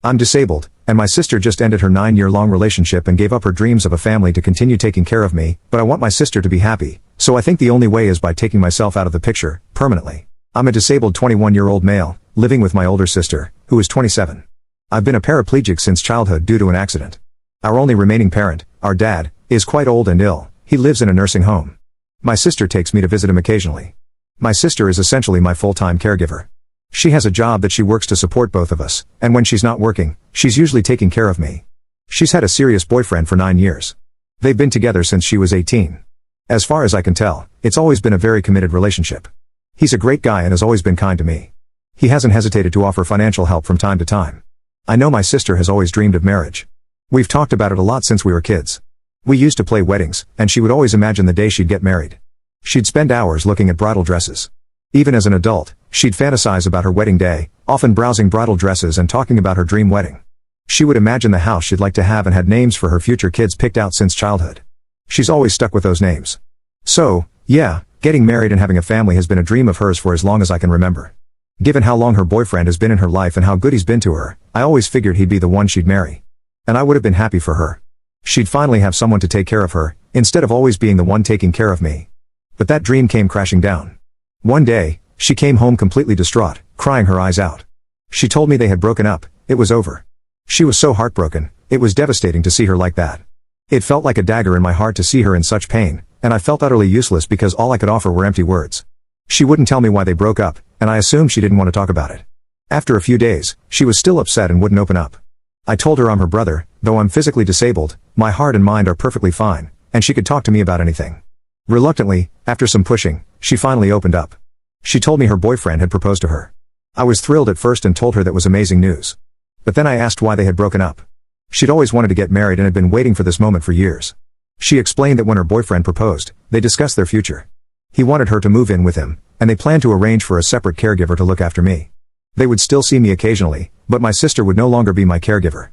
I'm disabled, and my sister just ended her 9-year-long relationship and gave up her dreams of a family to continue taking care of me, but I want my sister to be happy, so I think the only way is by taking myself out of the picture, permanently. I'm a disabled 21-year-old male, living with my older sister, who is 27. I've been a paraplegic since childhood due to an accident. Our only remaining parent, our dad, is quite old and ill. He lives in a nursing home. My sister takes me to visit him occasionally. My sister is essentially my full-time caregiver. She has a job that she works to support both of us, and when she's not working, she's usually taking care of me. She's had a serious boyfriend for 9 years. They've been together since she was 18. As far as I can tell, it's always been a very committed relationship. He's a great guy and has always been kind to me. He hasn't hesitated to offer financial help from time to time. I know my sister has always dreamed of marriage. We've talked about it a lot since we were kids. We used to play weddings, and she would always imagine the day she'd get married. She'd spend hours looking at bridal dresses. Even as an adult, she'd fantasize about her wedding day, often browsing bridal dresses and talking about her dream wedding. She would imagine the house she'd like to have and had names for her future kids picked out since childhood. She's always stuck with those names. So, yeah, getting married and having a family has been a dream of hers for as long as I can remember. Given how long her boyfriend has been in her life and how good he's been to her, I always figured he'd be the one she'd marry. And I would have been happy for her. She'd finally have someone to take care of her, instead of always being the one taking care of me. But that dream came crashing down. One day, she came home completely distraught, crying her eyes out. She told me they had broken up, it was over. She was so heartbroken, it was devastating to see her like that. It felt like a dagger in my heart to see her in such pain, and I felt utterly useless because all I could offer were empty words. She wouldn't tell me why they broke up, and I assumed she didn't want to talk about it. After a few days, she was still upset and wouldn't open up. I told her I'm her brother, though I'm physically disabled, my heart and mind are perfectly fine, and she could talk to me about anything. Reluctantly, after some pushing, she finally opened up. She told me her boyfriend had proposed to her. I was thrilled at first and told her that was amazing news. But then I asked why they had broken up. She'd always wanted to get married and had been waiting for this moment for years. She explained that when her boyfriend proposed, they discussed their future. He wanted her to move in with him, and they planned to arrange for a separate caregiver to look after me. They would still see me occasionally, but my sister would no longer be my caregiver.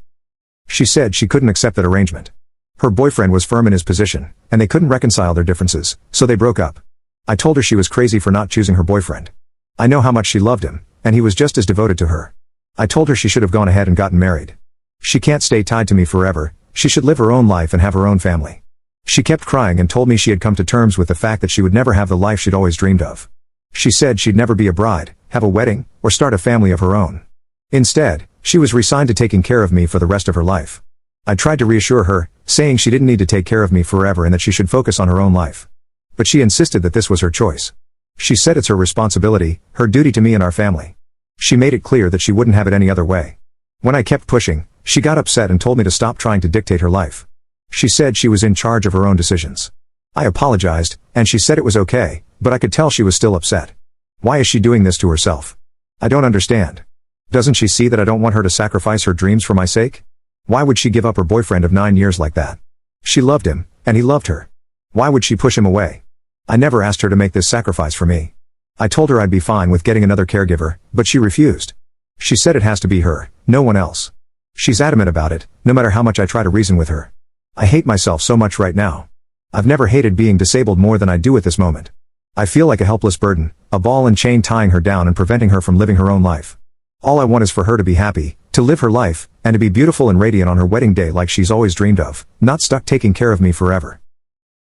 She said she couldn't accept that arrangement. Her boyfriend was firm in his position, and they couldn't reconcile their differences, so they broke up. I told her she was crazy for not choosing her boyfriend. I know how much she loved him, and he was just as devoted to her. I told her she should have gone ahead and gotten married. She can't stay tied to me forever, she should live her own life and have her own family. She kept crying and told me she had come to terms with the fact that she would never have the life she'd always dreamed of. She said she'd never be a bride, have a wedding, or start a family of her own. Instead, she was resigned to taking care of me for the rest of her life. I tried to reassure her, saying she didn't need to take care of me forever and that she should focus on her own life. But she insisted that this was her choice. She said it's her responsibility, her duty to me and our family. She made it clear that she wouldn't have it any other way. When I kept pushing, she got upset and told me to stop trying to dictate her life. She said she was in charge of her own decisions. I apologized, and she said it was okay, but I could tell she was still upset. Why is she doing this to herself? I don't understand. Doesn't she see that I don't want her to sacrifice her dreams for my sake? Why would she give up her boyfriend of 9 years like that? She loved him, and he loved her. Why would she push him away? I never asked her to make this sacrifice for me. I told her I'd be fine with getting another caregiver, but she refused. She said it has to be her, no one else. She's adamant about it, no matter how much I try to reason with her. I hate myself so much right now. I've never hated being disabled more than I do at this moment. I feel like a helpless burden, a ball and chain tying her down and preventing her from living her own life. All I want is for her to be happy, to live her life, and to be beautiful and radiant on her wedding day like she's always dreamed of, not stuck taking care of me forever.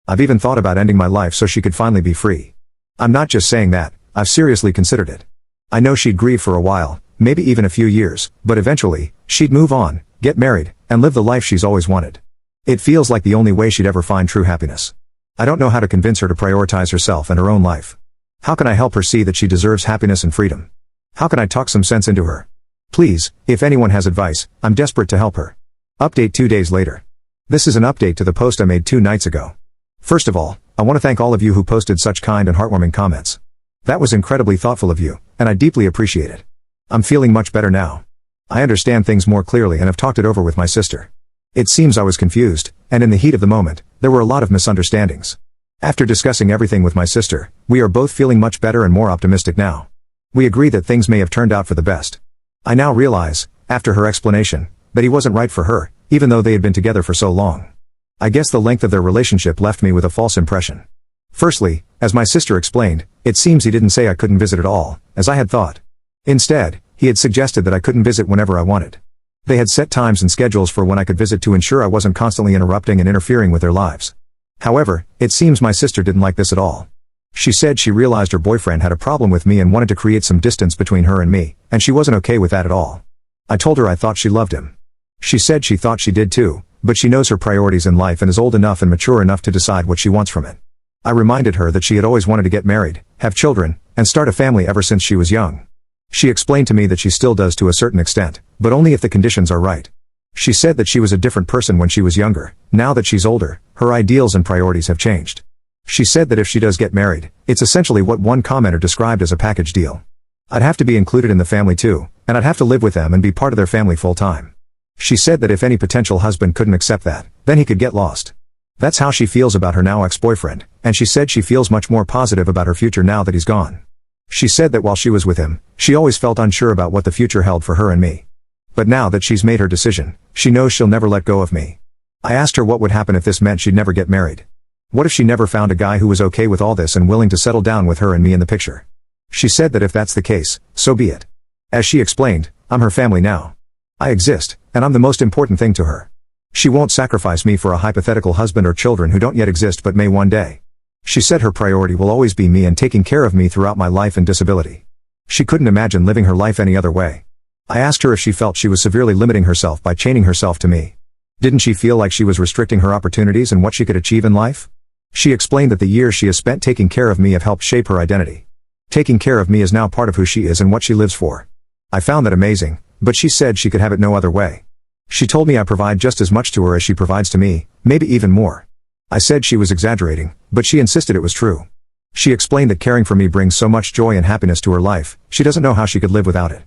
I've even thought about ending my life so she could finally be free. I'm not just saying that, I've seriously considered it. I know she'd grieve for a while, maybe even a few years, but eventually, she'd move on, get married, and live the life she's always wanted. It feels like the only way she'd ever find true happiness. I don't know how to convince her to prioritize herself and her own life. How can I help her see that she deserves happiness and freedom? How can I talk some sense into her? Please, if anyone has advice, I'm desperate to help her. Update 2 days later. This is an update to the post I made 2 nights ago. First of all, I want to thank all of you who posted such kind and heartwarming comments. That was incredibly thoughtful of you, and I deeply appreciate it. I'm feeling much better now. I understand things more clearly and have talked it over with my sister. It seems I was confused, and in the heat of the moment, there were a lot of misunderstandings. After discussing everything with my sister, we are both feeling much better and more optimistic now. We agree that things may have turned out for the best. I now realize, after her explanation, that he wasn't right for her, even though they had been together for so long. I guess the length of their relationship left me with a false impression. Firstly, as my sister explained, it seems he didn't say I couldn't visit at all, as I had thought. Instead, he had suggested that I couldn't visit whenever I wanted. They had set times and schedules for when I could visit to ensure I wasn't constantly interrupting and interfering with their lives. However, it seems my sister didn't like this at all. She said she realized her boyfriend had a problem with me and wanted to create some distance between her and me, and she wasn't okay with that at all. I told her I thought she loved him. She said she thought she did too, but she knows her priorities in life and is old enough and mature enough to decide what she wants from it. I reminded her that she had always wanted to get married, have children, and start a family ever since she was young. She explained to me that she still does to a certain extent, but only if the conditions are right. She said that she was a different person when she was younger. Now that she's older, her ideals and priorities have changed. She said that if she does get married, it's essentially what one commenter described as a package deal. I'd have to be included in the family too, and I'd have to live with them and be part of their family full time. She said that if any potential husband couldn't accept that, then he could get lost. That's how she feels about her now ex-boyfriend, and she said she feels much more positive about her future now that he's gone. She said that while she was with him, she always felt unsure about what the future held for her and me. But now that she's made her decision, she knows she'll never let go of me. I asked her what would happen if this meant she'd never get married. What if she never found a guy who was okay with all this and willing to settle down with her and me in the picture? She said that if that's the case, so be it. As she explained, I'm her family now. I exist, and I'm the most important thing to her. She won't sacrifice me for a hypothetical husband or children who don't yet exist but may one day. She said her priority will always be me and taking care of me throughout my life and disability. She couldn't imagine living her life any other way. I asked her if she felt she was severely limiting herself by chaining herself to me. Didn't she feel like she was restricting her opportunities and what she could achieve in life? She explained that the years she has spent taking care of me have helped shape her identity. Taking care of me is now part of who she is and what she lives for. I found that amazing, but she said she could have it no other way. She told me I provide just as much to her as she provides to me, maybe even more. I said she was exaggerating, but she insisted it was true. She explained that caring for me brings so much joy and happiness to her life, she doesn't know how she could live without it.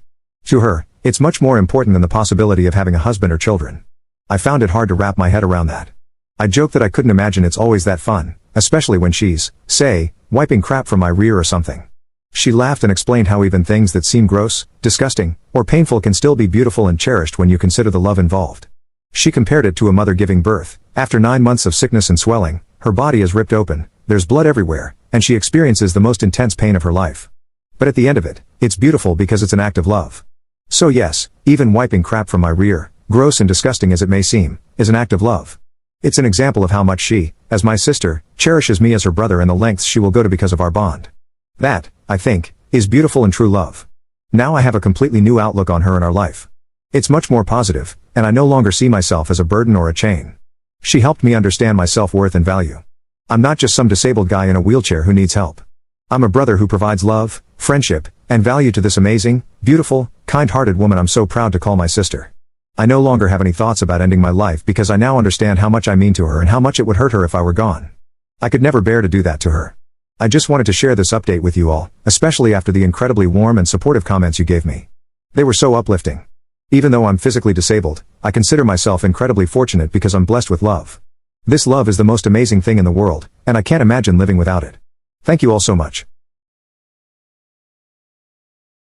To her, it's much more important than the possibility of having a husband or children. I found it hard to wrap my head around that. I joked that I couldn't imagine it's always that fun, especially when she's, say, wiping crap from my rear or something. She laughed and explained how even things that seem gross, disgusting, or painful can still be beautiful and cherished when you consider the love involved. She compared it to a mother giving birth. After 9 months of sickness and swelling, her body is ripped open, there's blood everywhere, and she experiences the most intense pain of her life. But at the end of it, it's beautiful because it's an act of love. So yes, even wiping crap from my rear, gross and disgusting as it may seem, is an act of love. It's an example of how much she, as my sister, cherishes me as her brother and the lengths she will go to because of our bond. That, I think, is beautiful and true love. Now I have a completely new outlook on her and our life. It's much more positive, and I no longer see myself as a burden or a chain. She helped me understand my self-worth and value. I'm not just some disabled guy in a wheelchair who needs help. I'm a brother who provides love, friendship, and value to this amazing, beautiful, kind-hearted woman I'm so proud to call my sister. I no longer have any thoughts about ending my life because I now understand how much I mean to her and how much it would hurt her if I were gone. I could never bear to do that to her. I just wanted to share this update with you all, especially after the incredibly warm and supportive comments you gave me. They were so uplifting. Even though I'm physically disabled, I consider myself incredibly fortunate because I'm blessed with love. This love is the most amazing thing in the world, and I can't imagine living without it. Thank you all so much.